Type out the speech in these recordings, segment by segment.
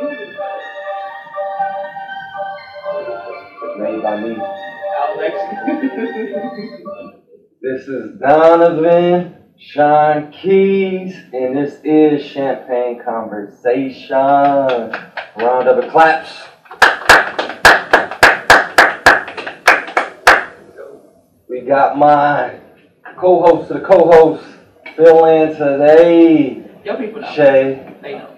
It's made by me. I This is Donovan, Sean Keys, and this is Champaign Conversations. Round of claps. We got my co-host to the co-host fill in today. Your people know. Shay. They know.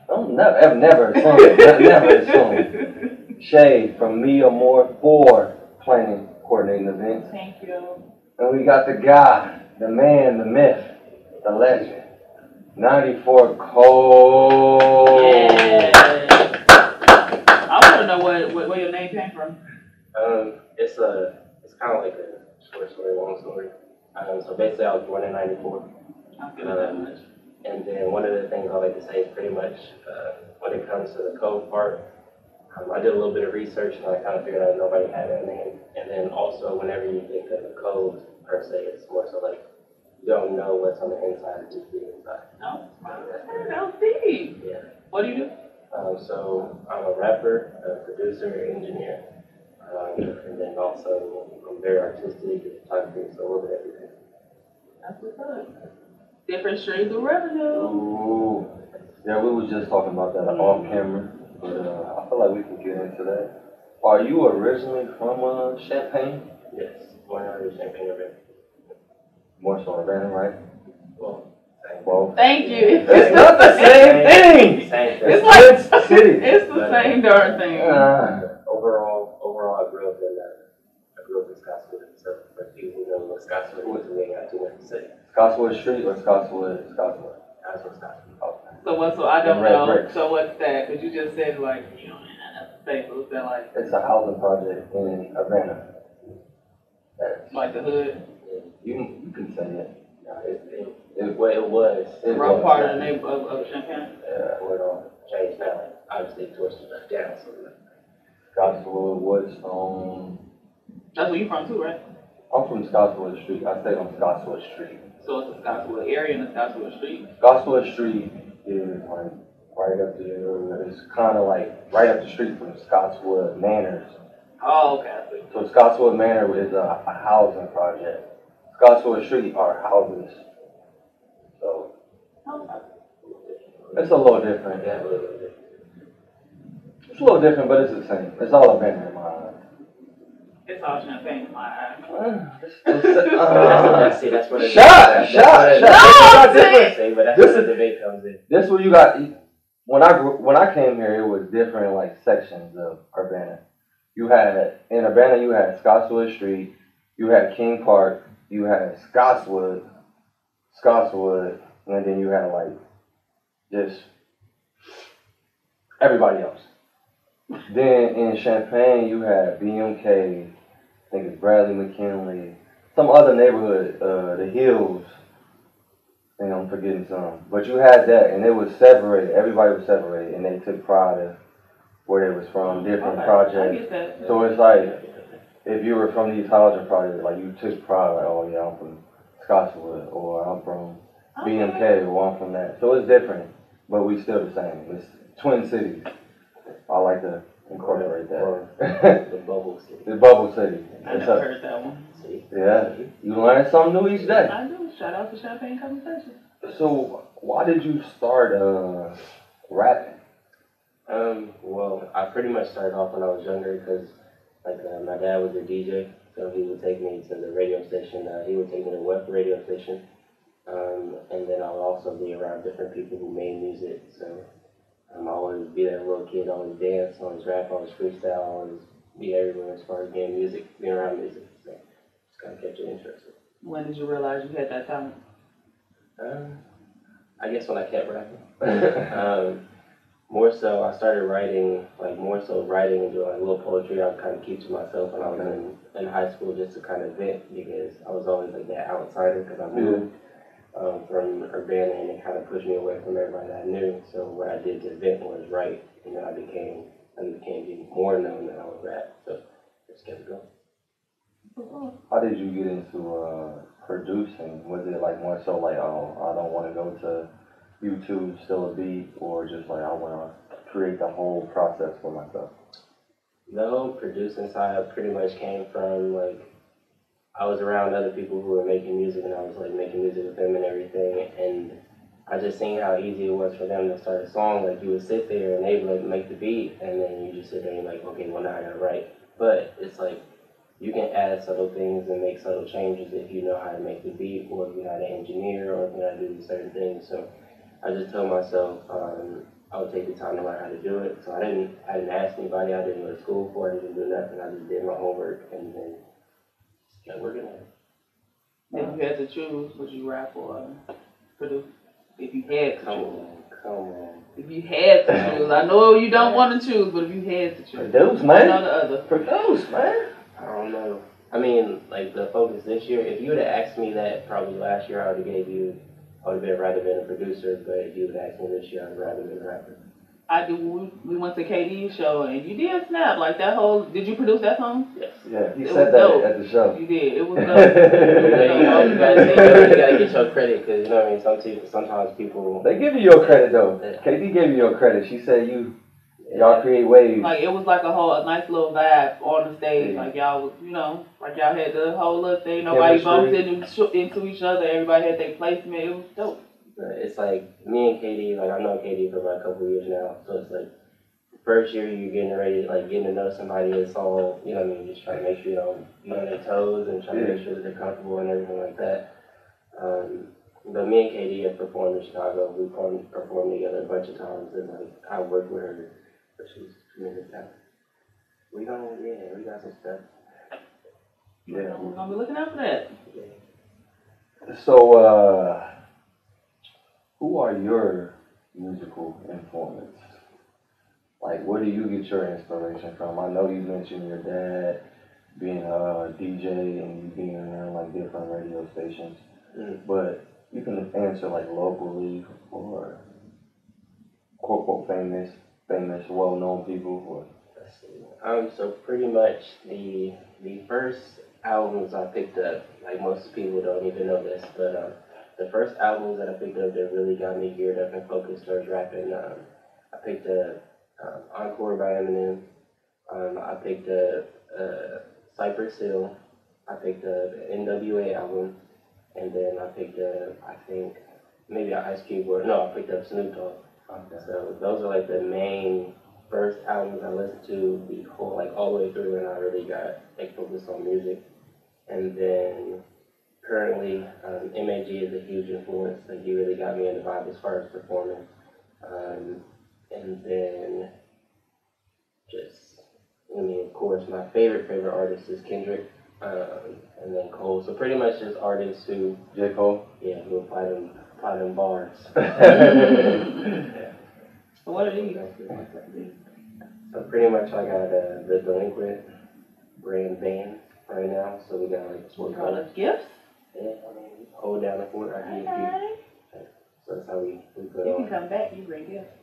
Don't never assume. Never assume. Shay from Me or More for planning, coordinating events. Thank you. And we got the guy, the man, the myth, the legend, 94 Cove. Yeah. I want to know where your name came from. It's kind of like a short story, long story. So basically, I was born in '94. And then one of the things I like to say is pretty much when it comes to the Cove part, I did a little bit of research and I kind of figured out nobody had that name. And then also, whenever you think of the Cove per se, it's more so like you don't know what's on the inside, it's just the inside. Oh, that's deep. Yeah. What do you do? So I'm a rapper, a producer, engineer, and then also I'm very artistic, photography, so a little bit of everything. That's what's up. Different streams of revenue. Ooh. Yeah, we was just talking about that off camera, but I feel like we can get into that. Are you originally from Champaign? Yes, born out of Champaign, Urbana. More so Urbana, right? Well, Thank you. It's not the same thing. It's like it's city. It's the same darn thing. Overall, I grew up in Scottswood. So for people who know what Scottswood was, we ain't got too much to say. Scottswood Street or Scottswood? Scottswood. Okay. So what? So I don't Red know. bricks. So what's that? Because you just said like you know say so what's that like? It's a housing project in Urbana. Like the hood. You can say it. It was. Wrong part of the neighborhood of Champaign. Yeah, we're all changed now. Obviously, towards the down. So Scottswood, Woodstone. That's where you from too, right? I'm from Scottswood Street. I stayed on Scottswood Street. So it's the Scottswood area and the Scottswood Street. Scottswood Street is like right up there. It's kind of like right up the street from Scottswood Manors. Oh, okay. I see. So Scottswood Manor is a housing project. Scottswood Street are houses. So it's a little different. yeah, a little bit. It's a little different, but it's the same. It's all Urbana in my eyes. It's all Champagne in my eyes. That's what it is. Shut. But that's where the debate comes in. This what you got. When I came here, it was different like sections of Urbana. You had in Urbana, you had Scottswood Street, you had King Park, you had Scottswood, and then you had like just everybody else. Then in Champaign, you had BMK, I think it's Bradley McKinley, some other neighborhood, the Hills. I think I'm forgetting some. But you had that, and it was separated. Everybody was separated, and they took pride of where they was from, different projects. So it's like, if you were from these housing projects, like you took pride, like, oh yeah, I'm from Scottswood, or I'm from BMK, or I'm from that. So it's different, but we still the same. It's Twin Cities. I like to incorporate that. The bubble city. The bubble city. I never heard that one. Yeah, you learn something new each day. I do. Shout out to Champagne Conversations. So why did you start rapping? Well, I pretty much started off when I was younger because, my dad was a DJ, so he would take me to the radio station. He would take me to the web radio station, and then I would also be around different people who made music. So I always be that little kid, always dance, always rap, always freestyle, always be everywhere as far as being around music. So just kind of kept you interested. When did you realize you had that talent? I guess when I kept rapping. More so, I started writing and doing like little poetry. I would kind of keep to myself when I was in high school just to kind of vent because I was always like that outsider because I moved from Urbana and it kind of pushed me away from everybody that I knew. So what I did to vent was write, and then I became even more known than I would rap. So just kept it going. How did you get into producing? Was it like more so like, oh, I don't want to go to YouTube, still a beat, or just like I want to create the whole process for myself? No, producing side pretty much came from like I was around other people who were making music, and I was like making music with them and everything, and I just seen how easy it was for them to start a song. Like you would sit there and they would like make the beat, and then you just sit there and like, okay, well now I gotta write. But it's like you can add subtle things and make subtle changes if you know how to make the beat, or if you know how to engineer, or if you know how to do certain things. So I just told myself I would take the time to learn how to do it. So I didn't ask anybody. I didn't go to school for it. I didn't do nothing. I just did my homework and then just kept working on it. If you had to choose, would you rap or produce? If you had to choose. Come on. If you had to choose. I know you don't want to choose, but if you had to choose. Produce, man. One or the other. Produce, man. I don't know. I mean, like the focus this year, if you would have asked me that probably last year, I would have gave you, I would have rather been a producer, but if you would have asked me this year, I would rather been a rapper. I do. We went to KD's show and you did snap like that whole. Did you produce that song? Yes. Yeah, he It said was that dope. at the show. You did. It was dope. You gotta get your credit because you know what I mean. Sometimes people They give you your credit though. Yeah. KD gave you your credit. She said y'all create waves. Like it was like a nice little vibe on the stage. Like y'all was, like y'all had the whole little thing. Nobody bumped into each other. Everybody had their placement. It was dope. It's like me and Katie. Like I know Katie for about a couple of years now, so it's like the first year you're getting ready, like getting to know somebody. It's all you know what I mean. Just trying to make sure you don't be on their toes and trying to make sure that they're comfortable and everything like that. But me and Katie have performed in Chicago. We performed together a bunch of times, and like I worked with her. But she's tremendous talent. We got some stuff. Yeah. We're gonna be looking out for that. Yeah. So, who are your musical informants? Like, where do you get your inspiration from? I know you mentioned your dad being a DJ and you being around like different radio stations, but you can answer like locally or quote unquote famous, well-known people. Or So pretty much the first albums I picked up, like most people don't even know this, but the first albums that I picked up that really got me geared up and focused towards rapping, I picked up Encore by Eminem. I picked up Cypress Hill. I picked up an NWA album, and then I picked up I think maybe an Ice Cube I picked up Snoop Dogg. Okay. So those are like the main first albums I listened to the whole all the way through, and I really got focused on music. And then currently, MAG is a huge influence. Like he really got me in the vibe as far as performing. And then of course, my favorite artist is Kendrick, and then Cove. So pretty much just artists who J. Cole. Yeah, who apply them bars. Yeah. So what are these? So pretty much I got the Delinquent brand band right now. So we got what call us gifts? Yeah, I mean hold down the fort. I give you. So that's how we put You on. can come back. You bring gifts.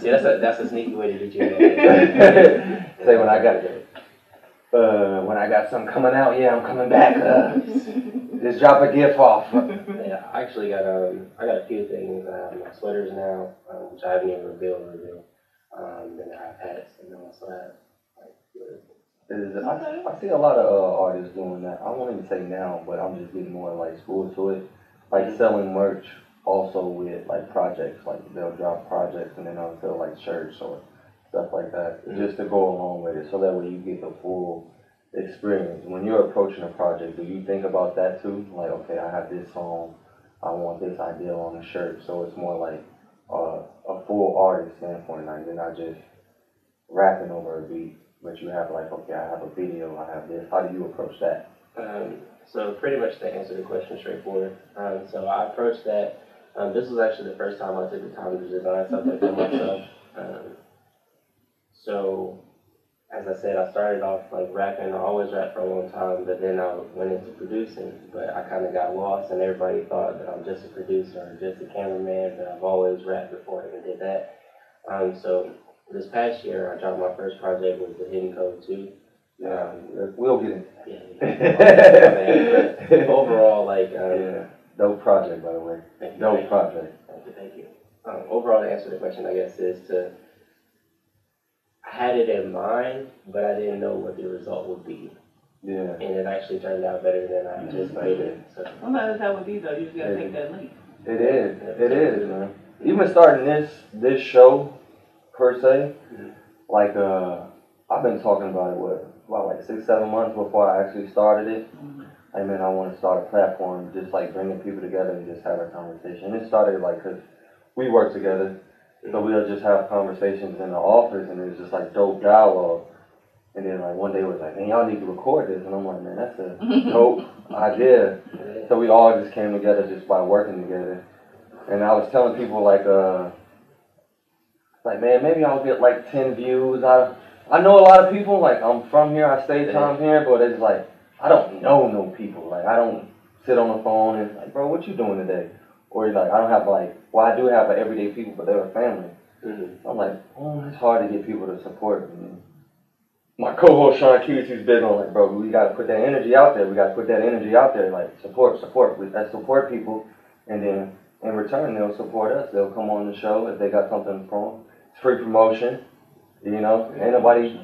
See, that's a sneaky way to get you. Say when I got something coming out, yeah, I'm coming back. Just drop a gift off. Yeah, I actually got I got a few things. I have my sweaters now, which I haven't even revealed. Then I have hats, and then also have I see a lot of artists doing that. I won't even say now, but I'm just getting more like school to it, like selling merch. Also with like projects, like they'll drop projects and then they'll sell like shirts or stuff like that, just to go along with it, so that way you get the full experience. When you're approaching a project, do you think about that too? Like, okay, I have this song, I want this idea on the shirt, so it's more like a full artist standpoint, like you're not just rapping over a beat, but you have like, okay, I have a video, I have this. How do you approach that? So pretty much to answer the question straightforward. So I approached that. This was actually the first time I took the time to design something like that myself. So, as I said, I started off like rapping. I always rapped for a long time, but then I went into producing. But I kind of got lost, and everybody thought that I'm just a producer or just a cameraman. But I've always rapped before I even did that. So this past year, I dropped my first project with the Hidden Cove 2. We'll get into that. Overall, dope project, by the way. Dope project. Thank you. overall, the answer to the question, I guess, is to I had it in mind, but I didn't know what the result would be. Yeah. And it actually turned out better than I anticipated. So. Sometimes that's with these though. You just gotta take that leap. It is. It is, man. Even starting this show per se, like I've been talking about it about like 6-7 months before I actually started it. I mean, I want to start a platform just like bringing people together and just have a conversation. And it started like because we work together, so we'll just have conversations in the office, and it's just like dope dialogue. And then like one day it was like, man, y'all need to record this, and I'm like, man, that's a dope idea. So we all just came together just by working together. And I was telling people like man, maybe I'll get like 10 views. I know a lot of people, like I'm from here, I stay time here, but it's like I don't know no people. Like I don't sit on the phone and like, bro, what you doing today? Or like I don't have I do have everyday people, but they're a family. I'm like, it's hard to get people to support me. My co-host Sean Hughes, who's big on like, bro, we gotta put that energy out there. We gotta put that energy out there, like support. Let's support people, and then in return they'll support us. They'll come on the show if they got something for them. It's free promotion, you know. Ain't nobody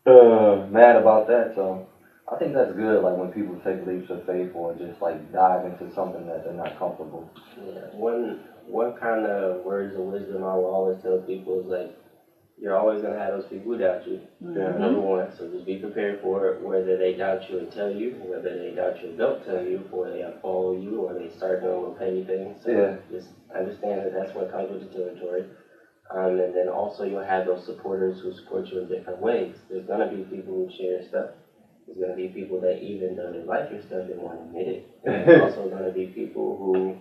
mad about that. So I think that's good. Like when people take leaps of faith or just like dive into something that they're not comfortable. Yeah. One kind of words of wisdom I will always tell people is like, you're always going to have those people who doubt you, number one. So just be prepared for it, whether they doubt you and tell you, whether they doubt you and don't tell you, or they unfollow you, or they start doing little petty things. So just understand that that's what comes with the territory. And then also you'll have those supporters who support you in different ways. There's going to be people who share stuff. There's going to be people that even though they like your stuff, they won't admit it. And there's also going to be people who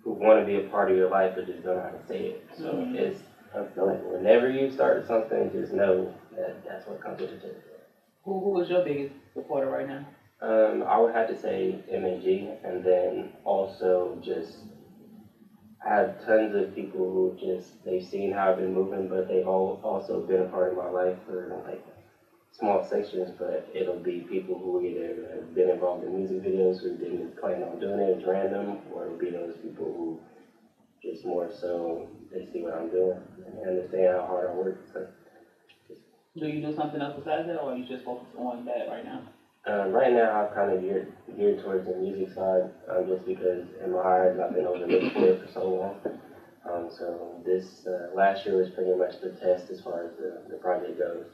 want to be a part of your life but just don't know how to say it. So it's like whenever you start something, just know that that's what comes with the territory. Who is your biggest supporter right now? I would have to say MAG, and then also just I have tons of people who they've seen how I've been moving, but they've also been a part of my life for like small sections. But it'll be people who either have been involved in music videos who didn't plan on doing it, it's random, or it'll be those people who just more so they see what I'm doing and understand how hard I work. So, do you do something else besides that, or are you just focused on that right now? Right now, I've kind of geared towards the music side, just because in my eyes I've been overlooked for it for so long. So this last year was pretty much the test as far as the project goes,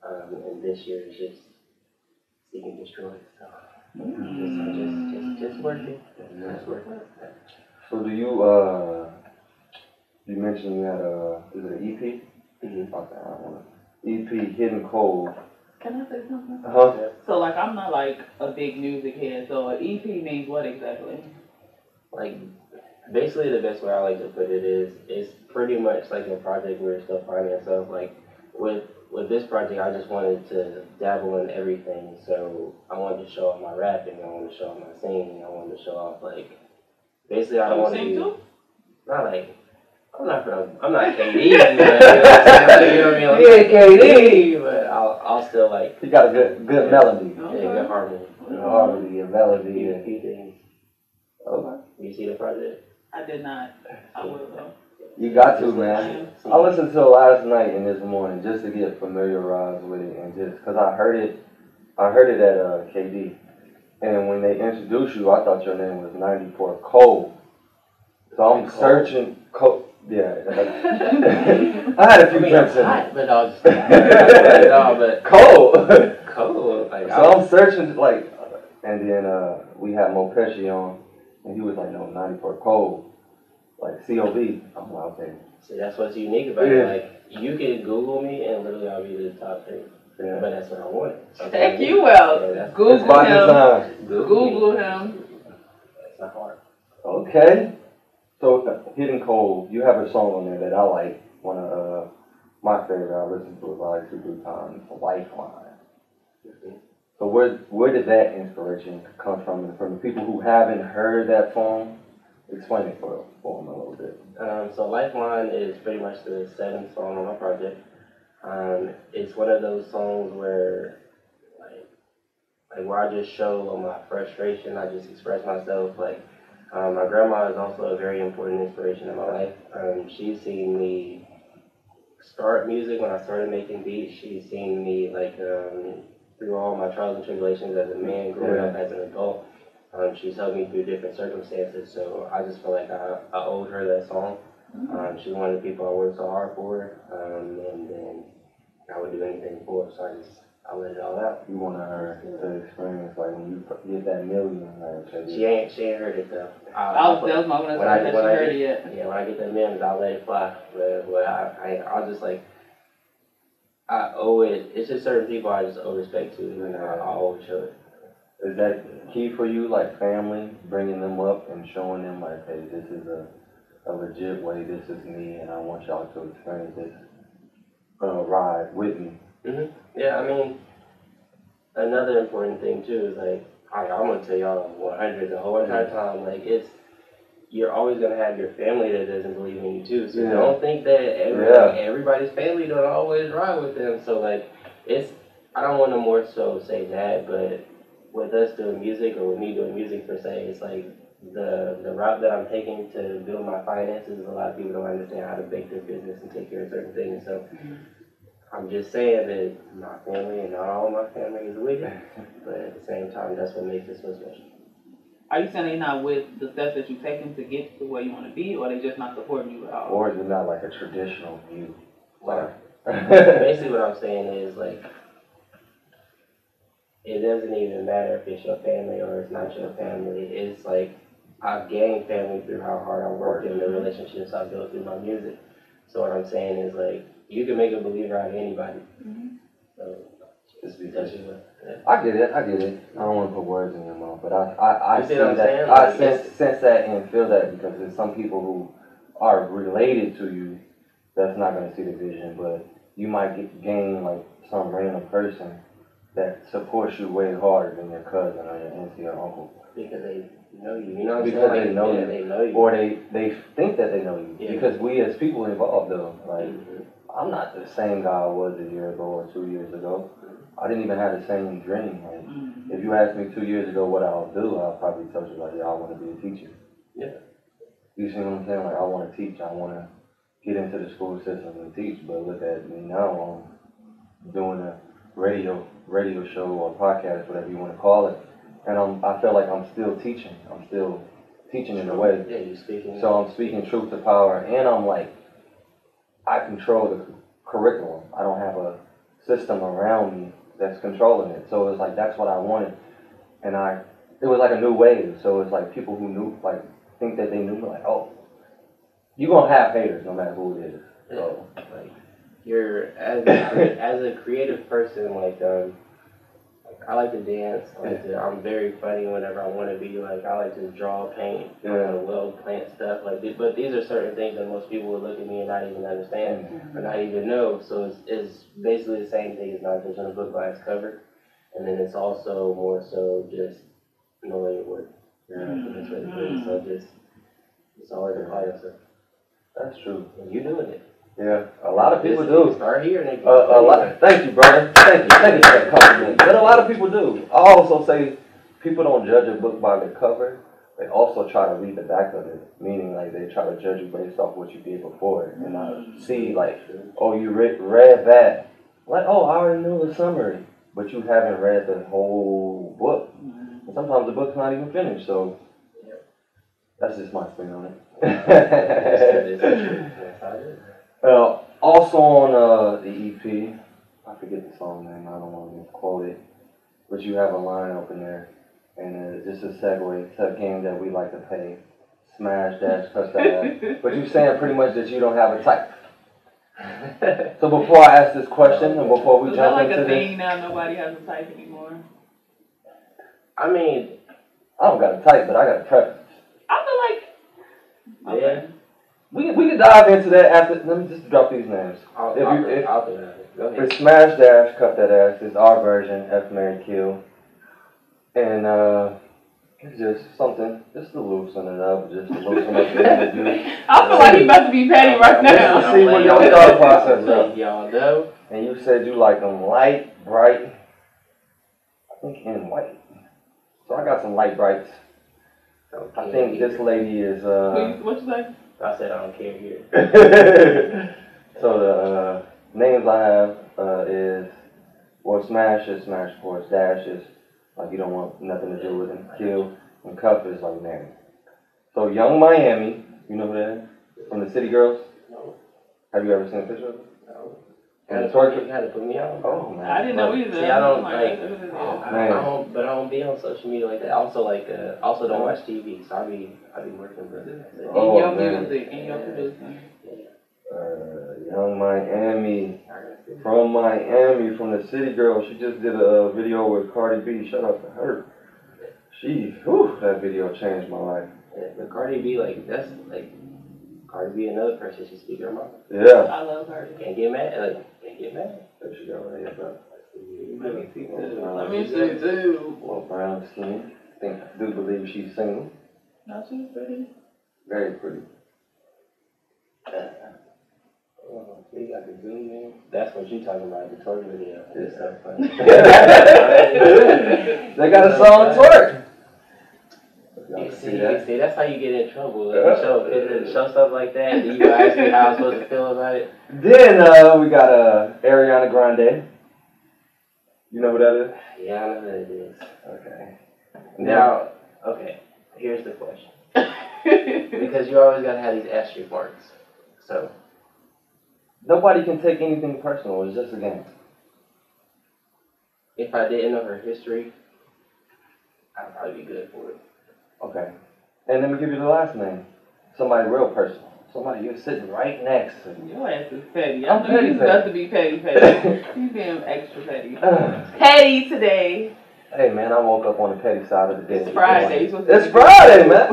and this year is just seek and destroy. So just working. Just working. So do you you mentioned you had is it an EP? Okay, I want EP Hidden Cove. Can I say something? Uh-huh. So like I'm not like a big music head, so an EP means what exactly? Like basically the best way I like to put it is it's pretty much like a project where you're still finding yourself. Like with this project I just wanted to dabble in everything. So I wanted to show off my rapping, I wanted to show off my singing, I wanted to show off like basically I don't want to be not like I'm not KD, you know what I mean? He ain't KD, but I'll still like. He got a good melody. Yeah, good harmony. Harmony and melody and key things. Okay. You see the project? I did not. I will though. You got to, man. I listened to it last night and this morning just to get familiarized with it, and just because I heard it at KD, and when they introduced you, I thought your name was 94 Cove. So I'm searching Cove. Yeah, I had a few drinks in it. But but Cole. Like, so I'm searching like, and then we had Mo Pesci on, and he was like, no, 94 Cole, like COV. I'm like, okay. See, that's what's unique about it. Like, you can Google me, and literally I'll be the top 3. Yeah. But that's what I wanted. Check you out. Yeah, Google him. Google him. That's not hard. Okay. So, Hidden Cove, you have a song on there that I like. One of my favorite. I listen to it like 2-3 times. Lifeline. So where did that inspiration come from? From the people who haven't heard that song, explain it for them a little bit. So Lifeline is pretty much the 7th song on my project. It's one of those songs where, like where I just show my frustration. I just express myself. Like My grandma is also a very important inspiration in my life. She's seen me start music when I started making beats. She's seen me like through all my trials and tribulations as a man, growing up as an adult. She's helped me through different circumstances, so I just feel like I owed her that song. She's one of the people I worked so hard for, and then I would do anything for her, so I let it all out. You wanted her to experience like when you get that million, like She ain't heard it though. That was my one that she heard it yet. Yeah, when I get that millions, I'll let it fly. But I'll just like, I owe it. It's just certain people I just owe respect to, and I always show it. Is that key for you, like family, bringing them up and showing them like, hey, this is a legit way, this is me, and I want y'all to experience this ride with me? Mm-hmm. Yeah, I mean, another important thing too is like, I'm gonna tell y'all 100 the whole entire time. Like, you're always gonna have your family that doesn't believe in you too. So don't think that everybody's family don't always ride with them. So like, I don't want to more so say that, but with us doing music or with me doing music per se, it's like the route that I'm taking to build my finances. A lot of people don't understand how to bake their business and take care of certain things. So I'm just saying that my family and not all my family is with it, but at the same time, that's what makes it so special. Are you saying they're not with the steps that you're taking to get to where you want to be, or they just not supporting you at all? Or is it not like a traditional view? Basically what I'm saying is like, it doesn't even matter if it's your family or it's not your family. It's like, I've gained family through how hard I worked in the relationships I built through my music. So what I'm saying is like, you can make a believer out of anybody. So just be touching with. I get it. I don't want to put words in your mouth, but I see what that. I sense that and feel that, because there's some people who are related to you that's not going to see the vision, but you might gain like some random person that supports you way harder than your cousin or your auntie or uncle. Because they know you. You know what I'm because saying? They know you. They know you. Or they think that they know you. Yeah. Because we as people involved though, like, I'm not the same guy I was a year ago or 2 years ago. I didn't even have the same dream. Like, if you asked me 2 years ago what I'll do, I'll probably tell you like, yeah, I want to be a teacher. Yeah. You see what I'm saying? Like, I want to teach. I want to get into the school system and teach. But look at me now. I'm doing a radio show or podcast, whatever you want to call it. And I feel like I'm still teaching. I'm still teaching in a way. Yeah, you're speaking. So I'm speaking truth to power, and I'm like, I control the curriculum. I don't have a system around me that's controlling it. So it's like, that's what I wanted. And it was like a new wave. So it's like people who knew, like, think that they knew me, like, oh, you're going to have haters no matter who it is. So, like, you're, as a creative person, like, I like to dance. I'm very funny whenever I want to be. Like, I like to draw, paint, plant stuff. Like, but these are certain things that most people would look at me and not even understand or not even know. So it's basically the same thing. It's not just on a book by its cover, and then it's also more so just knowing your work. That's what it is. So it's always apply yourself. That's true. And you're doing it. Yeah, a lot of people do. Start here, and a lot. Thank you, brother. Thank you for that compliment. But a lot of people do. I also say people don't judge a book by the cover. They also try to read the back of it, meaning like they try to judge you based off what you did before, and not see like, oh, you read that. Like, oh, I already knew the summary, but you haven't read the whole book. And sometimes the book's not even finished. So that's just my spin on it. Also on the EP, I forget the song name, I don't want to misquote it, but you have a line open there, and just a segue to a game that we like to play, smash, dash, touchdown. But you're saying pretty much that you don't have a type. So before I ask this question, and before we jump into this... Is that like a thing now, nobody has a type anymore? I mean... I don't got a type, but I got a preference. I feel like... Yeah. We can dive into that after. Let me just drop these names. I'll Go ahead. It's Smash Dash, Cut That Ass. It's our version, F Marry Kill. And it's just something, just to loosen it up, just to loosen up the interview. I feel like he about to be petty right now. Just to see what your thought process is. Y'all know. And you said you like them light, bright, I think in white. So I got some light brights. I think this lady is. What you say? I said I don't care here. So the names I have is, well, smash is smash, of course. Dash is like you don't want nothing to do with him. Kill, and cuff is like marry. So Young Miami, you know who that is? From the City Girls. No. Have you ever seen a picture of her? No. And You had to put me on. Oh man. I didn't know either. See, I don't like. Man. I don't be on social media like that. Also, also don't watch TV. So I be working for this. Oh, in your man. music, in your producing. Young Miami, from Miami, from the City Girls. She just did a video with Cardi B. Shout out to her. That video changed my life. Yeah, but Cardi B, that's Cardi B, another person she speak her mouth. Yeah. I love her. Can't get mad. Can't get mad. There she go right here, bro. Let me see too. Let me see too. Well, brown skin. I do believe she's single. No, she's pretty. Very pretty. Oh, see, I can zoom in. That's what you talking about, the twerk video. It's so funny. They got a song twerk. You see, that's how you get in trouble. Like, you show stuff like that, and you ask me how I'm supposed to feel about it. Then we got Ariana Grande. You know who that is? Yeah, I know who it is. Okay. Now, okay, here's the question. Because you always gotta have these asterisk marks. So, nobody can take anything personal. It's just a game. if I didn't know her history, I'd probably be good for it. Okay. And let me give you the last name. Somebody real personal. Somebody you're sitting right next to. Your ass is petty. I'm I know you're supposed to be petty. He's being extra petty. Petty today. Hey man, I woke up on the petty side of the day. It's Friday. It's Friday, man.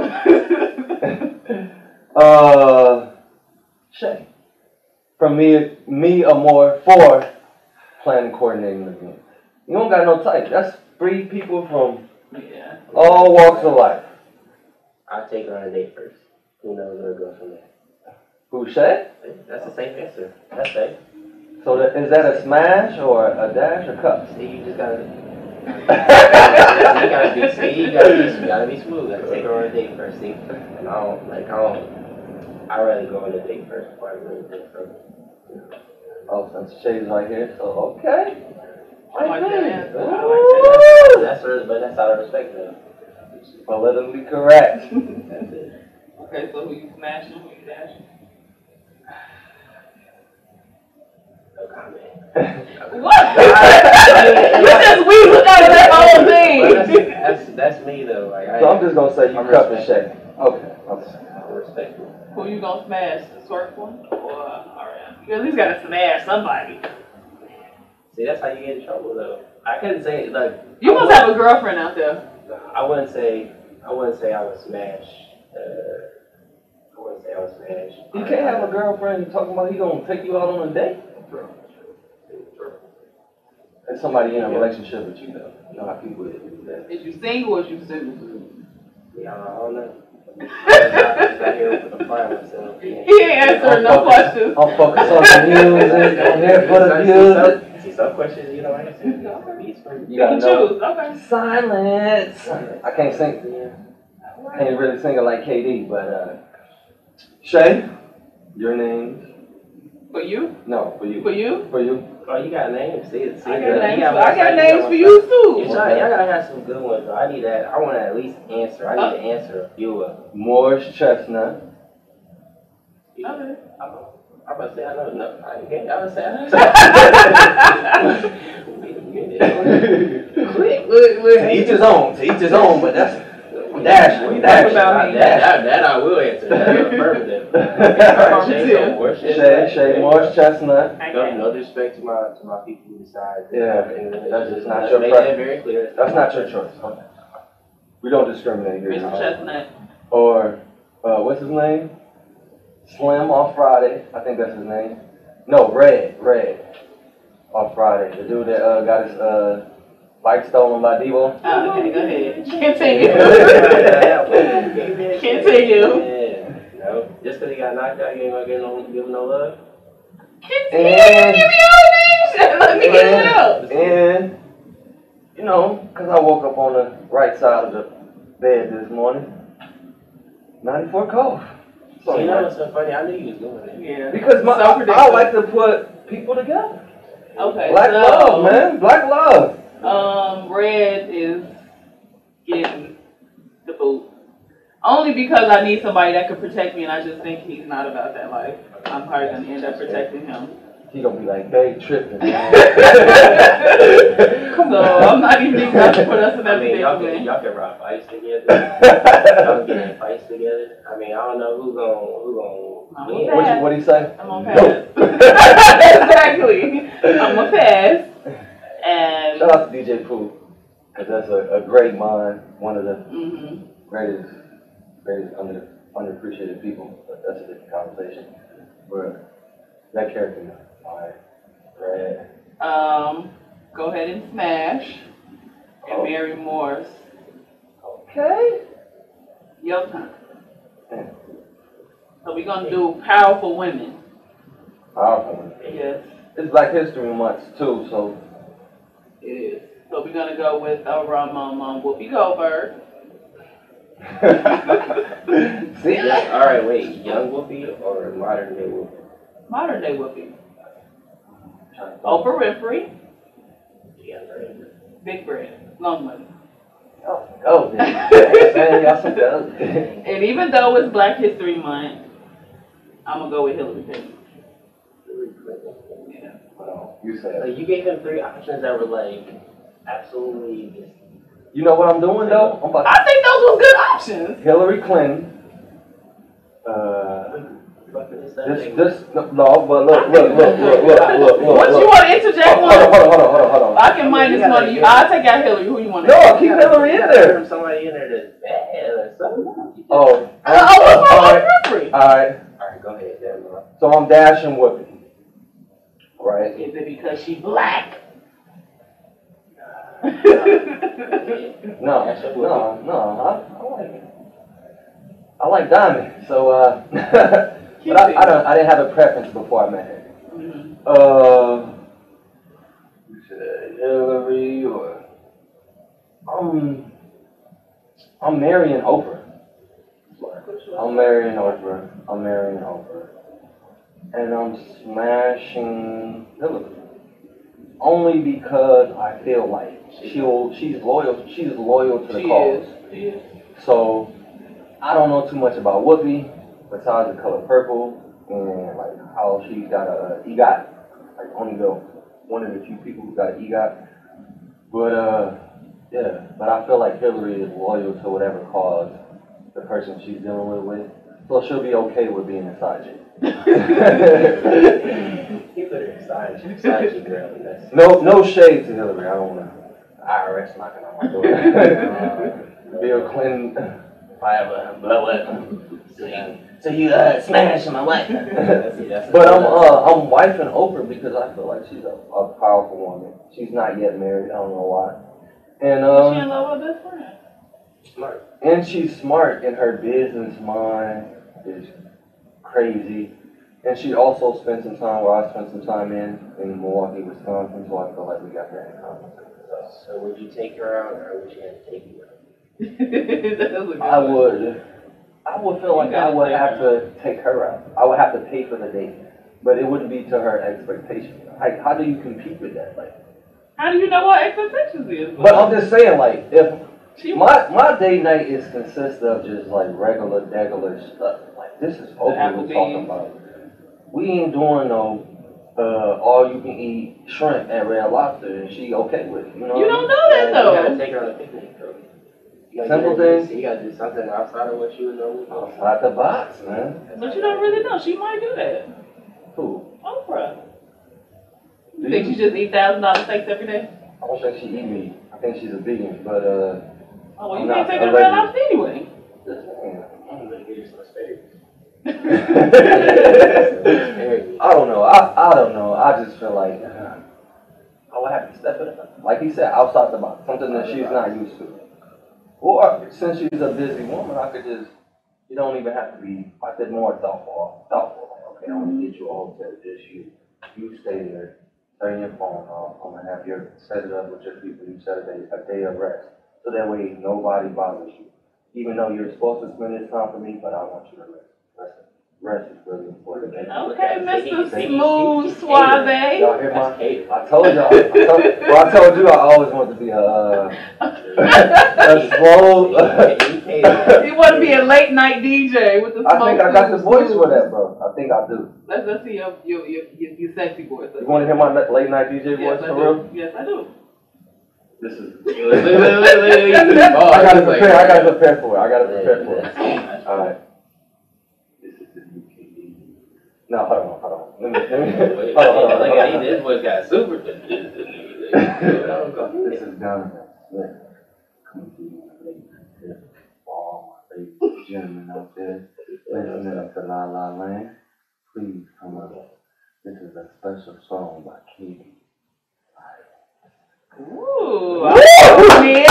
Shay. From me or more for planning, coordinating events. You don't got no type. That's 3 people from all walks of life. I'll take her on a date first. Who knows where it goes from there? Who, Shay? That's a safe answer. That's safe. So is that a smash or a dash or cup? See, you just gotta. you gotta be smooth. Gotta take her on a date first. See, and I'd rather go on a date first before I really date first. Oh, since Shay's right here, so okay. I like that answer. But that's out of respect, though. Politically correct. That's it. Okay, so who you smashing? Who you dashing? No comment. What? You just we look out of that whole thing. That's me though. Like, So I'm just gonna say you cup and Shay. Okay. I'm respectful. Who you gonna smash? The Swerve one? Or Ariana? You at least gotta smash somebody. See, that's how you get in trouble though. I couldn't say You must have a girlfriend out there. I wouldn't say I would smash. I wouldn't say I would smash. You can't have a girlfriend talking about he gonna take you out on a date. And somebody in a relationship with you though. You know how people do that. Is you single or is you single? Yeah, I don't know. I'm here to apply myself. He ain't answering no questions. I'm focused on the music. I'm here for the music. See, some questions you don't answer. You gotta know. Choose. Okay. Silence. I can't sing. Can't really sing it like KD, but Shay, your name? For you? No, for you. For you? For you. Oh, you got names. See, I got names for you too. Y'all gotta have some good ones, though. I need that. I want to at least answer. I need to answer a few of them. Morris Chestnut. Okay. I'm about to say I know. No, I can't. I was saying I know. Wait a minute. Quick. To each his own. To each his own, but that's dash. We dash about me. That I will answer. That's affirmative. Shay, Morris Chestnut. No disrespect to my people who decide. Yeah, that's just not your make preference. that very clear. That's not your choice. Okay. We don't discriminate here. Mr. Chestnut. Or what's his name? Slim off Friday. I think that's his name. No, Red off Friday. The dude that got his bike stolen by Devo. Oh, okay, go ahead. Continue. Yeah. No, just because he got knocked out, you ain't gonna give him no love. Continue. Give me all names. Let me get it out. And you know, because I woke up on the right side of the bed this morning, 94 Cove. So you know what's so funny? I knew you was doing it. Yeah. Because I like to put people together. Okay. Black love, man. Black love. Red is getting the boot. Only because I need somebody that could protect me, and I just think he's not about that life. I'm probably gonna end up protecting him. He gonna be like, babe, tripping, man. So I'm not even about to put us in that y'all predicament. can rock fights together. Y'all get in fights together. I mean, I don't know who gonna win. What do you say? I'm gonna pass. Exactly. I'm gonna pass. And shout out to DJ Pooh, because that's a great mind, one of the greatest underappreciated people. But that's a different conversation. But that character, alright, Red. Go ahead and smash and marry Morris. Okay. Your time. So we're gonna do powerful women. Powerful women. Yes. It's Black History Month too, so. It is. So we're gonna go with Whoopi Goldberg. See? All right, wait. Young Whoopi or modern day Whoopi? Modern day Whoopi. Oprah Winfrey. Big bread. Long money. Oh, man, y'all some good. And even though it's Black History Month, I'm gonna go with Hillary Clinton. Yeah. Well, you said. You gave him 3 options that were like absolutely. You know what I'm doing though? I think those were good options. Hillary Clinton. No, but look. What you want to interject one? Hold on. I can minus one of you. I'll take out Hillary. Who you want to No, keep Hillary in there. Somebody in there that's bad or something. Oh. What's wrong with Winfrey? Alright, go ahead, Deborah. So I'm dashing Whoopi. Right? Is it because she black? No. I like Diamond, so but I didn't have a preference before I met her. You said Hillary or I'm marrying Oprah. I'm marrying Oprah. And I'm smashing Hillary. Only because I feel like she's loyal to the cause. She is. So I don't know too much about Whoopi besides the color purple and like how she got a EGOT. Like only one of the few people who got an EGOT. But I feel like Hillary is loyal to whatever cause the person she's dealing with. So she'll be okay with being a side chick. You put her side chick girl. No shade to Hillary. I don't want to IRS knocking on my door. Bill Clinton. If I ever blow up. So you smashing my wife. But I'm wifing Oprah because I feel like she's a powerful woman. She's not yet married. I don't know why. And she in love with her best friend. Smart. And she's smart, and her business mind is crazy. And she also spent some time where I spent some time in Milwaukee, Wisconsin, so I feel like we got that in common. So would you take her out, or would she have to take you out? I would feel like I would have to take her out. I would have to pay for the date, but it wouldn't be to her expectation. Like, how do you compete with that? Like, how do you know what expectations is? But I'm just saying, like, if my date night is consist of just like regular stuff, like this is Oprah we're talking about. We ain't doing no all you can eat shrimp at Red Lobster, and she okay with it. You know don't know that though. You gotta take her on a picnic, bro. Simple things. You gotta do something outside of what you would normally do. Outside the box, man. But you don't really know. She might do that. Who? Oprah. You think she just eat $1,000 steaks every day? I don't think she eat meat. I think she's a vegan, but oh, well, you can't take her to Red Lobster anyway. Just saying. I'm gonna get you some asparagus. I don't know. I don't know. I just feel like I would have to step it up. Like he said, outside the box. Something that she's not used to. Or since she's a busy woman, I could just, you don't even have to be, I said more thoughtful. Like, okay, I'm going to get you a hotel, just you stay there, turn your phone off, I'm going to have you set it up with your people, you set a day of rest. So that way nobody bothers you. even though you're supposed to spend this time for me, but I want you to rest. Rest is really important. Okay, Mr. Smooth Suave. Y'all hear my? I told y'all. I told you I always want to be a slow. You want to be a late night DJ with the smoke. I think I got the voice for that, bro. I think I do. Let's see your sexy voice. You want to hear my late night DJ voice for real? Yes, I do. This is. I gotta prepare for it. All right. No, hold on. Let me. Wait, hold on. This boy's got super. This is done. Coming to you for all my ladies and gentlemen out there listening to La La Land. Please come up. This is a special song by Katie. Ooh, I'm tuned in.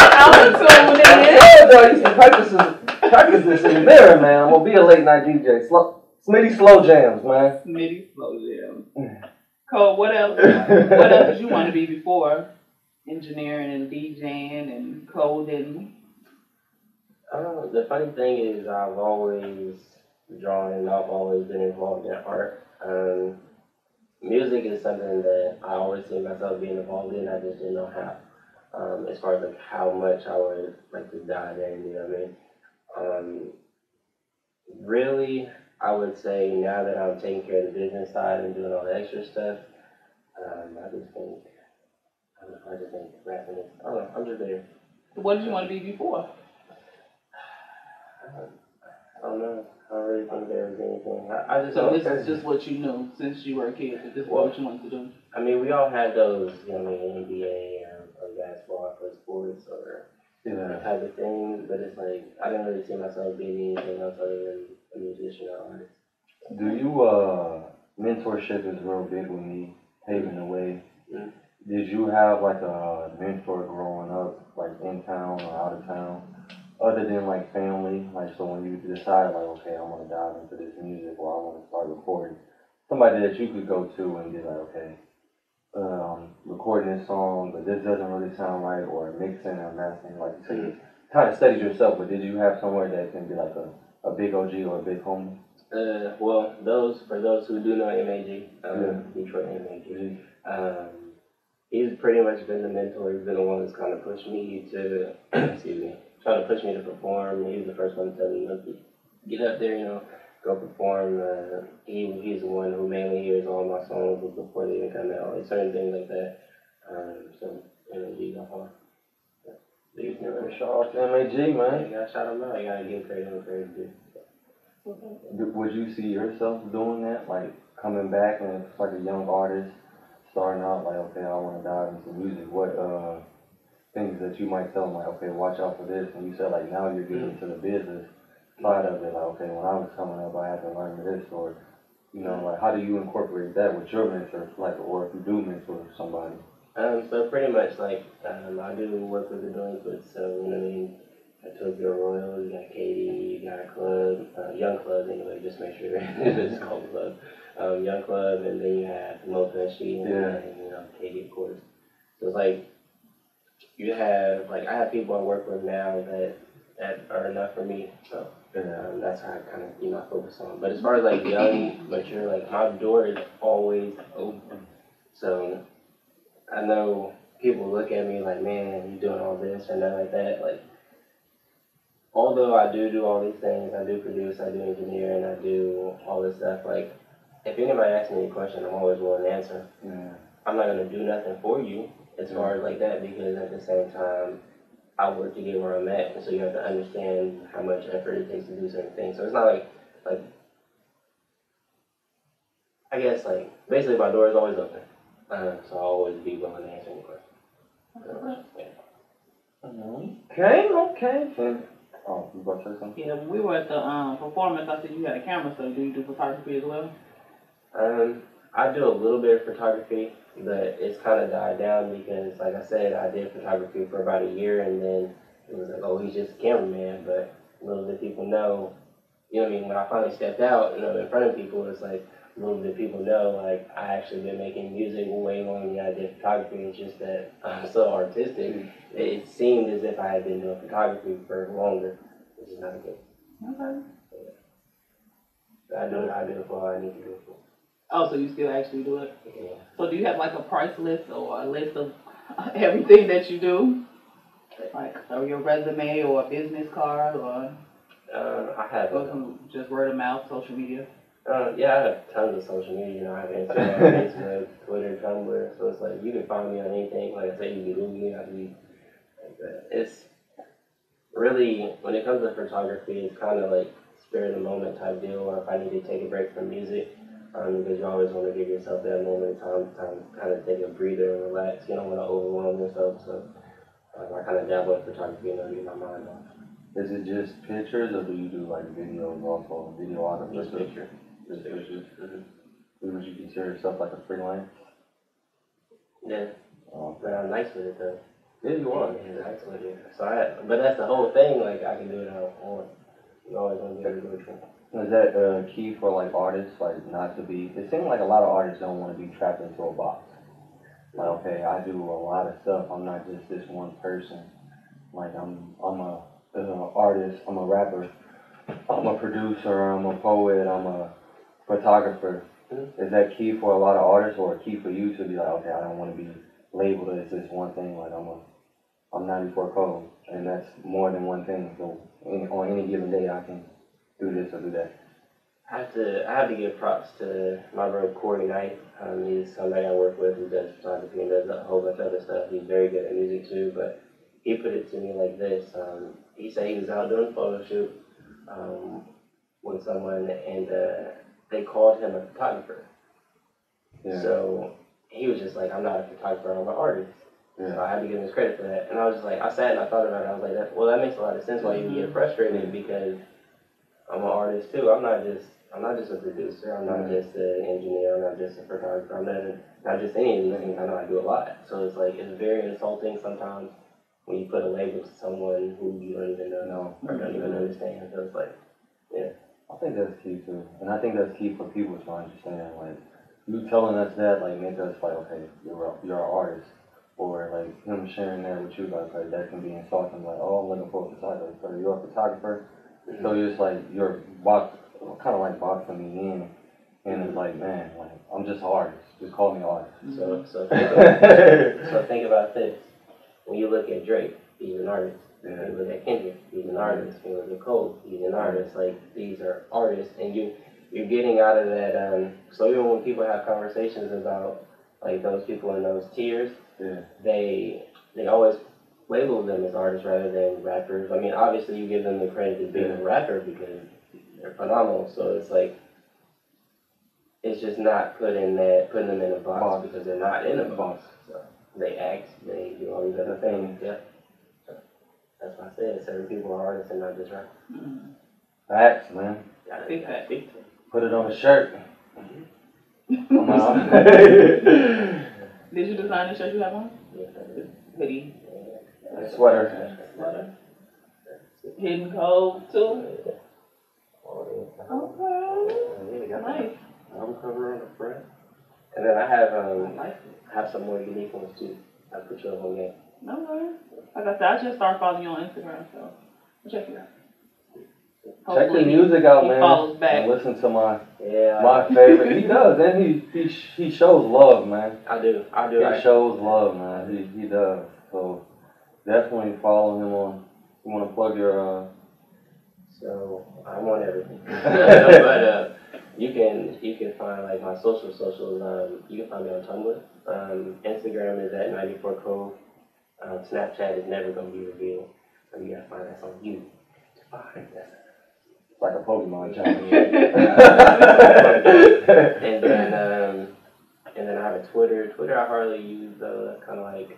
You should practice this in the mirror, man. I'm gonna be a late night DJ. Smitty slow jams, man. Smitty slow jams. Cole, what else? What else did you want to be before engineering and DJing and coding? The funny thing is, I've always drawn and I've always been involved in art. Music is something that I always see myself being involved in. I just didn't know how. As far as like how much I would like to dive in, you know what I mean? Really, I would say now that I'm taking care of the business side and doing all the extra stuff, I just think rapping is, I don't know, I'm just there. What did you want to be before? I don't know. I don't really think there was anything. So this is just what you knew since you were a kid, that this is what you wanted to do? I mean, we all had those, you know what I mean, NBA or basketball or sports or type of things, but it's like, I didn't really see myself being anything else other than a musician or artist. Do you, mentorship is real big with me, paving the way. Mm-hmm. Did you have like a mentor growing up, like in town or out of town, other than like family? Like, so when you decided like, okay, I want to dive into this music or I want to start recording, somebody that you could go to and be like, okay, recording this song, but this doesn't really sound right, or mixing or mastering, like you said, you kind of studied yourself, but did you have somewhere that can be like a big OG or a big homie? Well, for those who do know MAG, Detroit MAG, he's pretty much been the mentor. He's been the one that's kind of pushed me to, trying to push me to perform. He was the first one to tell me, get up there, go perform. He's the one who mainly hears all my songs before they even come out, like certain things like that. So, MAG got hard. Shout out to MAG, man. You gotta shout him out. You gotta give credit where credit's due. Would you see yourself doing that, like coming back and it's like a young artist starting out, like, okay, I want to dive into music? What things that you might tell them, like, okay, watch out for this? And you said like now you're getting into the business side of it, like, okay, when I was coming up, I had to learn this, or like how do you incorporate that with your mentor, like, or if you do mentor somebody? So pretty much like I do work with the delinquents, so you know what I mean. I Tokyo Royal, you got Katie, you got a club, Young Club anyway, just make sure it's called Club. Young Club, and then you have Mo Pesci and Katie, of course. So it's like you have I have people I work with now that are enough for me. So that's how I kind of I focus on. But as far as like young, mature, like my door is always open. So I know people look at me like, man, you doing all this or nothing like that. Like, although I do all these things, I do produce, I do engineer, and I do all this stuff, like, if anybody asks me a question, I'm always willing to answer. Yeah. I'm not going to do nothing for you as far as like that, because at the same time, I work to get where I'm at, and so you have to understand how much effort it takes to do certain things. So it's not like I guess, basically my door is always open. So I'll always be willing to answer any questions. Okay. Oh, you about to say something? Yeah, we were at the performance. I said you had a camera, so do you do photography as well? I do a little bit of photography, but it's kind of died down because, like I said, I did photography for about a year, and then it was like, oh, he's just a cameraman. But little did people know, you know what I mean? When I finally stepped out, in front of people, it's like, little did people know, like, I actually been making music way longer than I did photography. It's just that I'm so artistic. It seemed as if I had been doing photography for longer. which is not good. Okay. I do it for all I need to do it for. Oh, so you still actually do it? Yeah. So do you have like a price list or a list of everything that you do? Like or your resume or a business card or I have just word of mouth, social media? Yeah, I have tons of social media. You know, I have Instagram, Facebook, Twitter, Tumblr. So it's like you can find me on anything. Like I say, you can Google me. I can be like that. It's really when it comes to photography, it's kind of like spur of the moment type deal. Or if I need to take a break from music, because you always want to give yourself that moment of time to kind of take a breather and relax. You don't want to overwhelm yourself. So I kind of dabble in photography and get my mind off. Is it just pictures, or do you do like videos also? Videography? Just picture. Just pictures. Would you consider yourself like a freelance? Yeah. Oh, But I'm nice with it though. yeah, you are. Yeah, nice with it. But that's the whole thing. Like I can do it how I want. You always want to be able to do it. Is that key for like artists, like not to be? It seems like a lot of artists don't want to be trapped into a box. Like, okay, I do a lot of stuff. I'm not just this one person. Like I'm a artist. I'm a rapper. I'm a producer. I'm a poet. I'm a photographer. Is that key for a lot of artists, or key for you to be like, okay, I don't want to be labeled as this one thing. Like I'm 94 Cove, and that's more than one thing. So on any given day, I can do this or do that. I have to give props to my bro Corey Knight. He's somebody I work with who does photography and does a whole bunch of other stuff. He's very good at music too, but he put it to me like this. He said he was out doing a photo shoot with someone, and they called him a photographer. Yeah. So he was just like, I'm not a photographer, I'm an artist. Yeah. So I had to give him his credit for that. And I was just like, I sat and I thought about it. I was like, that makes a lot of sense why you get frustrated, because I'm an artist too. I'm not just a producer. I'm not just an engineer. I'm not just a photographer. I'm not just any of these things. I know I do a lot. So it's like, it's very insulting sometimes when you put a label to someone who you don't even know or don't even understand. So it's like, yeah. I think that's key too. And I think that's key for people to understand. Like, you telling us that, like, make us like, okay, you're an artist. Or like him sharing that with you guys, like that can be insulting. Like, oh, I'm looking for a photographer. So you're a photographer. So you're just like, you're kind of like boxing me in. And it's like, man, like, I'm just an artist. Just call me artist. So think about this. When you look at Drake, he's an artist. Yeah. When you look at Kendrick, he's an artist. When you look at Cove, he's an artist. Like, these are artists, and you're getting out of that. So even when people have conversations about like those people in those tiers, Yeah. they always label them as artists rather than rappers. I mean, obviously you give them the credit as being a rapper because they're phenomenal. So it's like, it's just not putting them in a box because they're not in a box. So they act, they do all these other things. Yeah. So that's why I said certain people are artists and not just rappers. Facts, man. Big fact. Put it on a shirt. Come on. Did you design the shirt you have on? Yes, I did. Hoodie. Sweater. Hidden Cove too. Okay. Nice. I'm covering the front. And then I have some more unique ones too. I'll put you on that. No worries. Like I said, I just started following you on Instagram, so check it out. Check the music out, man. He follows back. And listen to my Yeah. favorite. He does, and he shows love, man. I do. He shows love, man. He does. So definitely follow him on. You want to plug your? So I'm on everything. But you can find like my socials. You can find me on Tumblr. Instagram is at 94 Cove. Snapchat is never gonna be revealed. So you gotta find that on you to find that. It's like a Pokemon challenge. And then I have a Twitter. Twitter I hardly use though. That's kind of like,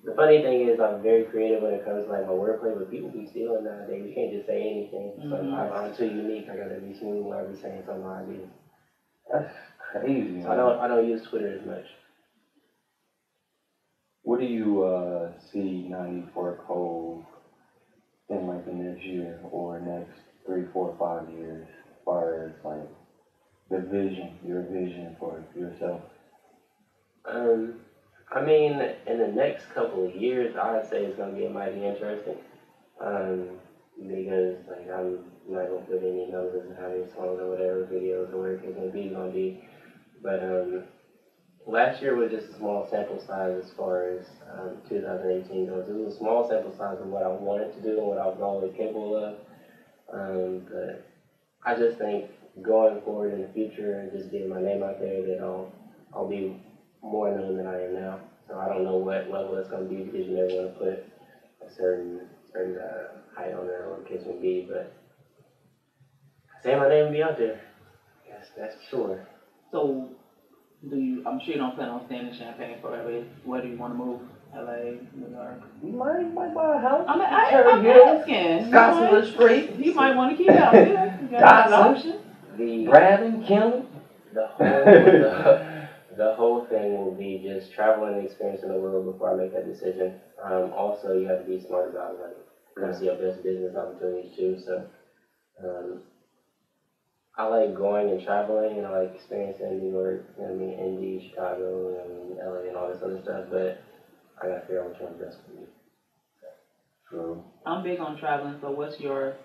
the funny thing is I'm very creative when it comes to like my wordplay, but people be stealing nowadays. You can't just say anything. So I'm too unique. I gotta be smooth when I be saying something I do. That's crazy. So I don't use Twitter as much. What do you see 94 Cove in like the next year or next 3, 4, 5 years, as far as like your vision for yourself? I mean, in the next couple of years, I'd say it's going to be mighty interesting. because like I'm not gonna put any numbers and how many songs or whatever videos or whatever it's gonna be. But last year was just a small sample size as far as 2018 goes. It was a small sample size of what I wanted to do and what I was always capable of. But I just think going forward in the future and just getting my name out there, that I'll be more known than I am now. So I don't know what level it's going to be because you never want to put a certain height on there or case may be. But saying my name will be out there. Yes, that's for sure. So, I'm sure you don't plan on staying in Champaign forever. Where do you want to move? LA, New York? You might buy a house. I'm asking. Scottsville Street. You might want to keep out here. You got an option. Bradley, Kelly. The whole thing will be just traveling and experiencing the world before I make that decision. Also, you have to be smart about like going to see your best business opportunities too. So, I like going and traveling, and I like experiencing New York, you know what I mean, Indy, Chicago, and LA, and all this other stuff. But I gotta figure out which one's best for me. True. I'm big on traveling. So, what's your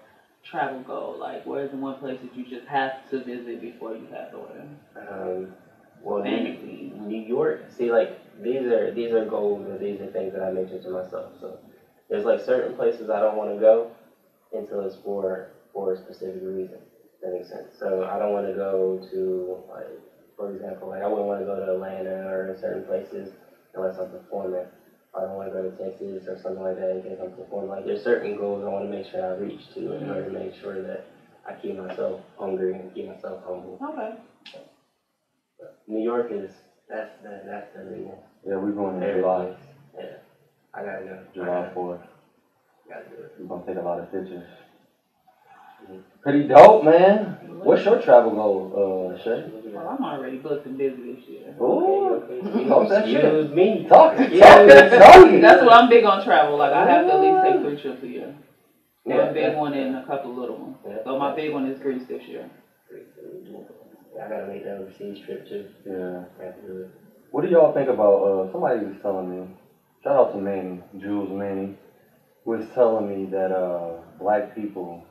travel goal? Like, where's the one place that you just have to visit before you pass away? Well, New York. See, like these are goals, or these are things that I mentioned to myself. So there's like certain places I don't want to go until it's for a specific reason. That makes sense. So I don't want to go to, like, for example, like I wouldn't want to go to Atlanta or certain places unless I'm performing. I don't want to go to Texas or something like that in case I'm performing. Like there's certain goals I want to make sure I reach to in order to make sure that I keep myself hungry and keep myself humble. Okay. New York is that's the reason. Yeah, we're going in July. Yeah, I gotta go. July 4th. Gotta do it. We're gonna take a lot of pictures. Pretty dope, man. What's your travel goal, Shay? Well, I'm already booked and busy this year. Ooh, Okay. talk that shit. Excuse me. Talk. That's why I'm big on travel. Like, I have to at least take 3 trips a year. One big one and a couple little ones. So my big one is Greece this year. I gotta make that overseas trip too. Yeah. I have to do it. What do y'all think about, somebody was telling me, shout out to Manny, Jules Manny, was telling me that black people,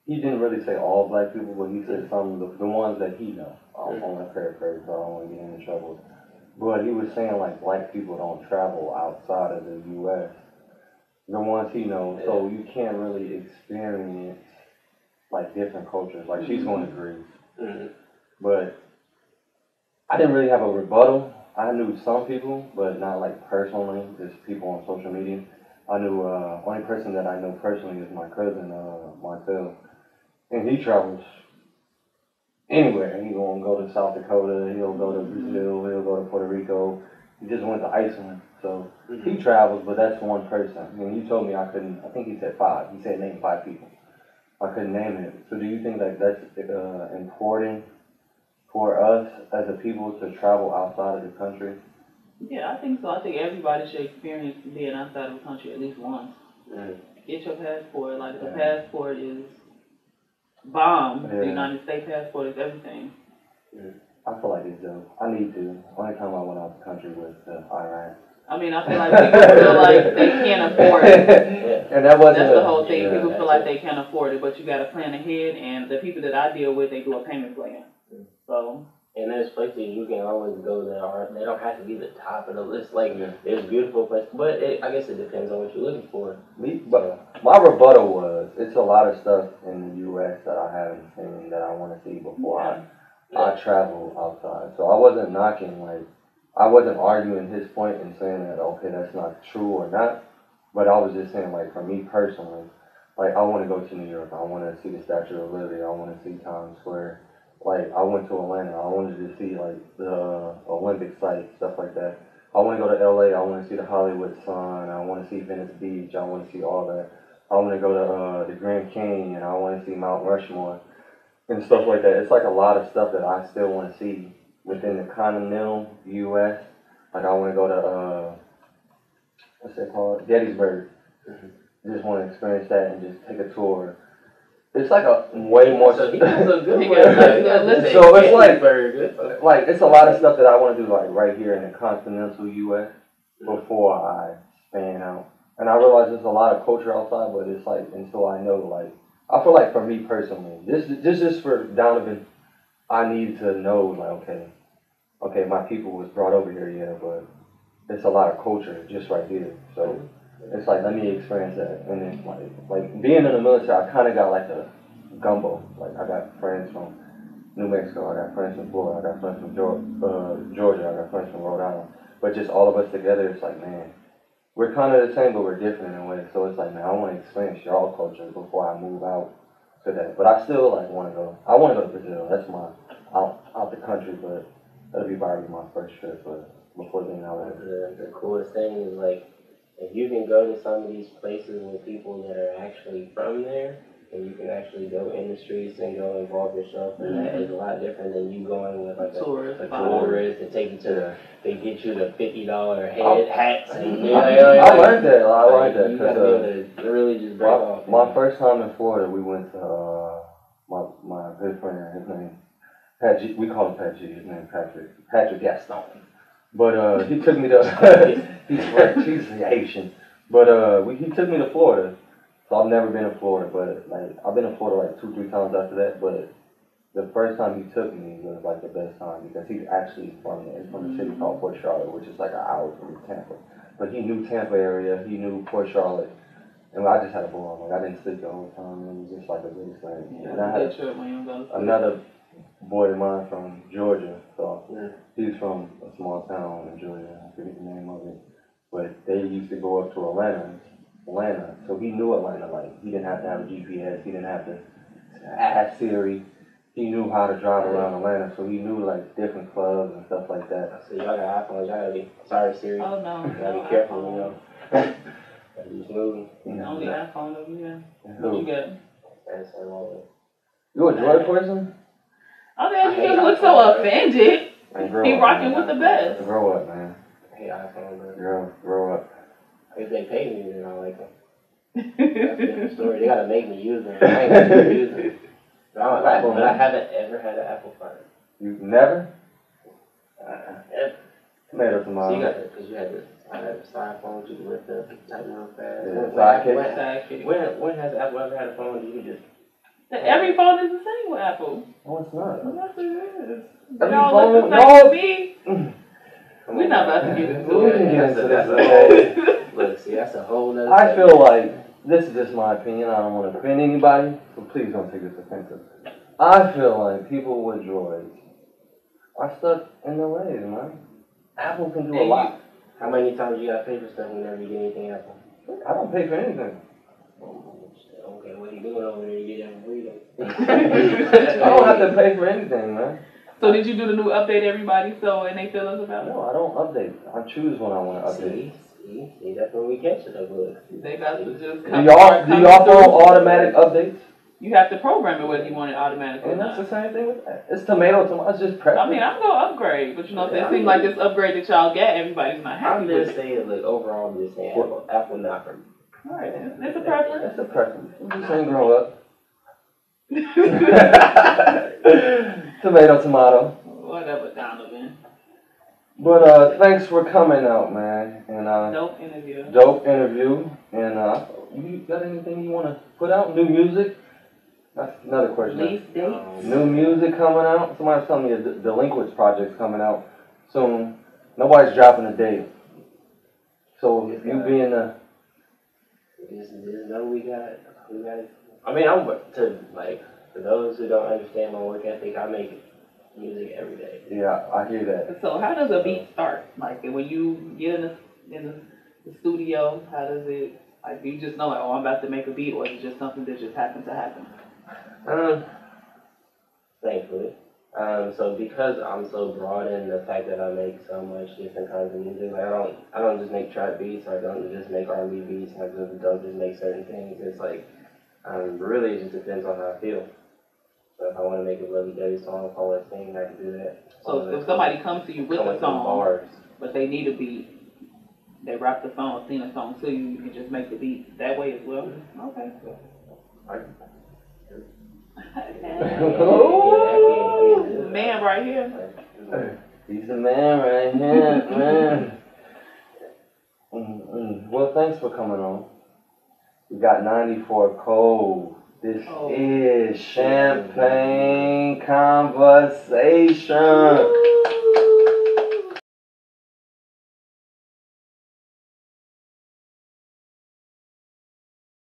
he didn't really say all black people, but he said some of the ones that he knows. I don't want to paraphrase, so I don't want to get into trouble. But he was saying like black people don't travel outside of the U.S. The ones he knows, so you can't really experience like different cultures. Like she's going to Greece, but I didn't really have a rebuttal. I knew some people, but not like personally, just people on social media. I knew only person that I know personally is my cousin Martel. And he travels anywhere. He gonna go to South Dakota, he'll go to Brazil, he'll go to Puerto Rico. He just went to Iceland. So he travels, but that's one person. And you told me I think he said 5. He said name 5 people. I couldn't name it. So do you think that that's important for us as a people to travel outside of the country? Yeah, I think so. I think everybody should experience being outside of the country at least once. Get your passport. Like, the passport is bomb. The United States passport is everything. I feel like it's dope. I need to. Only time I went out the country was Iraq. I mean, I feel like people feel like they can't afford it. And that's the whole thing. People feel like they can't afford it, but you got to plan ahead. And the people that I deal with, they do a payment plan. So. And there's places you can always go that they don't have to be the top of the list. Like, there's beautiful places, but I guess it depends on what you're looking for. But my rebuttal was, it's a lot of stuff in the U.S. that I haven't seen that I want to see before I travel outside. So I wasn't knocking, like, I wasn't arguing his point and saying that, okay, that's not true or not. But I was just saying, like, for me personally, like, I want to go to New York. I want to see the Statue of Liberty. I want to see Times Square. Like, I went to Atlanta. I wanted to see, like, the Olympic sites, stuff like that. I want to go to L.A. I want to see the Hollywood sign. I want to see Venice Beach. I want to see all that. I want to go to the Grand Canyon. I want to see Mount Rushmore and stuff like that. It's like a lot of stuff that I still want to see within the continental U.S. Like, I want to go to, what's that called? Gettysburg. Just want to experience that and just take a tour. It's like a way more. So he has a good So it's like it's a lot of stuff that I want to do like right here in the continental U.S. before I span out And I realize there's a lot of culture outside, but it's like until I know, like, I feel like for me personally, this is for Donovan. I need to know, like, okay, my people was brought over here, yeah, but it's a lot of culture just right here. So it's like, let me experience that. And then, like being in the military, I kind of got like a gumbo. Like, I got friends from New Mexico, I got friends from Florida, I got friends from Georgia, I got friends from Rhode Island. But just all of us together, it's like, man, we're kind of the same, but we're different in a way. So it's like, man, I want to experience y'all culture before I move out to that. But I still like want to go. I want to go to Brazil. That's my out the country, but that'll be probably my first trip. But before then, I would. The coolest thing is like if you can go to some of these places with people that are actually from there, and you can actually go in the streets and go involve yourself, and that is a lot different than you going with like a tourist and take you to they get you the $50 hats and I like that. I like that you gotta be able to really just break off. My first time in Florida, we went to my good friend. His name Pat G. We call him Pat G. His name Patrick Gaston. But he took me to he's French. He's Haitian. But he took me to Florida. So I've never been to Florida, but like I've been to Florida like 2-3 times after that. But the first time he took me was like the best time because he's actually from there. He's from a city called Port Charlotte, which is like an hour from Tampa. But he knew Tampa area, he knew Port Charlotte, and I just had a ball. Like I didn't sleep the whole time. It was just like a good experience. Yeah, and I had another boy of mine from Georgia, so he's from a small town in Georgia. I forget the name of it, but they used to go up to Atlanta. So he knew Atlanta. Like he didn't have to have a GPS. He didn't have to ask Siri. He knew how to drive around Atlanta, so he knew like different clubs and stuff like that. So y'all got iPhones. Y'all gotta be sorry, Siri. Oh no, you gotta be careful, you know. Gotta be smooth. Only iPhone of you. What you got? That's so long. You a Droid person? I mean, you just look so offended. He rocking with the best. Grow up, man. I hate iPhone, bro. Grow up. If they pay me, then I like them. That's a different story. They gotta make me use them. I ain't gonna use them. But I haven't ever had an Apple phone. You've never? Ever. Tomato, tomato. So you got the, because you had the, I had the styrofoam you could lift up, tighten real fast. When has Apple ever had a phone you could just... Every phone is the same with Apple. No, it's not. Yes, it is. Every Y'all look phone, the same to me. We're not about to get into We can get into this. Look, see, that's a whole nother I feel like, this is just my opinion, I don't want to offend anybody, so please don't take this offensive. I feel like people with droids are stuck in their ways, man. Apple can do a lot. How many times you gotta pay for stuff whenever you get anything Apple? I don't pay for anything. Okay, what are you doing over there to get that freedom? I don't have to pay for anything, man. So did you do the new update everybody so and they feel us about it? No, I don't update. I choose when I want to update. See, that's when we catch it up with. They got to just Do y'all phone automatic updates? You have to program it whether you want it automatically. And that's the same thing with that. It's tomato. It's just preference. I mean, I'm gonna upgrade, but you know, it seems like this upgrade that y'all get, everybody's not happy with it. I'm just saying, look, overall, I'm just saying, Apple not for me. Alright, it's a preference. It's a preference. I'm just saying, grow up. Tomato. Whatever, Donovan. But thanks for coming out, man. And Dope interview. And you got anything you want to put out? New music? That's another question. Release dates. New music coming out. Somebody's telling me a Delinquents project's coming out soon. Nobody's dropping a date. So if you being the... Just know we got it. I mean, for those who don't understand my work ethic, I make music every day. Yeah, I hear that. So how does a beat start? Like when you get in the studio, how does it, like, do you just know, like, oh, I'm about to make a beat, or is it just something that just happens to happen? Thankfully. So because I'm so broad in the fact that I make so much different kinds of music, like I don't just make trap beats, or I don't just make R&B beats, I don't just make certain things. It's like, really it just depends on how I feel. So if I want to make a lovey-dovey song, if I want to sing, I can do that. So if somebody comes to you with a song, but they need a beat, they rap the song, sing a song to you, you can just make the beat that way as well? Okay. Oh, man right here. He's the man right here, man. Well, thanks for coming on. We got 94 Cove. This is Champaign Conversations.